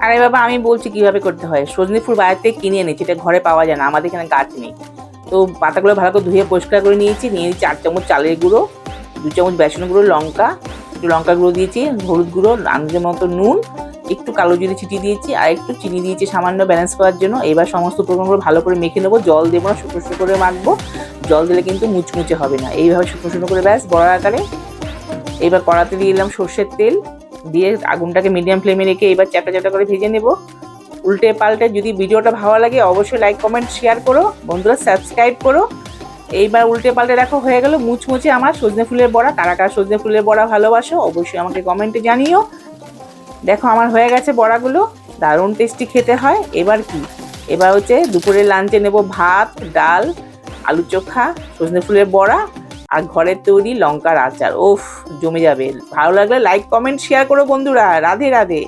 আরে বাবা, আমি বলছি কিভাবে করতে হয়। সজনে ফুল বাইরে থেকে কিনে এনেছি, এটা ঘরে পাওয়া যায় না, আমাদের এখানে গাছ নেই। তো পাতাগুলো ভালো করে ধুয়ে পরিষ্কার করে নিয়েছি, নিয়ে 4 চামচ চালের গুঁড়ো, 2 চামচ বেসন গুঁড়ো, লঙ্কা, একটু লঙ্কা গুঁড়ো দিয়েছি, হলুদ গুঁড়ো, আন্দাজের মতো নুন, একটু কালো জিরে ছিটিয়ে দিয়েছি, আর একটু চিনি দিয়েছি সামান্য ব্যালেন্স করার জন্য। এবার সমস্ত উপকরণগুলো ভালো করে মেখে নেবো, জল দেবো না, শুকনো শুকনো করে মাখবো। জল দিলে কিন্তু মুচমুচে হবে না, এইভাবে শুকনো শুকনো করে ব্যাস বড়ার আকারে। এবার কড়াতে দিয়ে দিলাম সর্ষের তেল, দিয়ে আগুনটাকে মিডিয়াম ফ্লেমে রেখে এবার চ্যাপটা চ্যাপটা করে ভেজে নেব। উল্টে পাল্টে, যদি ভিডিওটা ভালো লাগে অবশ্যই লাইক কমেন্ট শেয়ার করো বন্ধুরা, সাবস্ক্রাইব করো। এইবার উল্টে পাল্টে দেখো হয়ে গেল মুচমুচে আমার সজনে ফুলের বড়া। কারা কারা সজনে ফুলের বড়া ভালোবাসো অবশ্যই আমাকে কমেন্টে জানিও। দেখো আমার হয়ে গেছে বড়াগুলো, দারুণ টেস্টি খেতে হয়। এবার কি, এবার হচ্ছে দুপুরের লাঞ্চে নেব ভাত, ডাল, আলু চোখা, সজনে ফুলের বড়া আর ঘরের তৈরি লঙ্কার আচার। ওফ, জমে যাবে। ভালো লাগলে লাইক কমেন্ট শেয়ার করো বন্ধুরা। রাধে রাধে।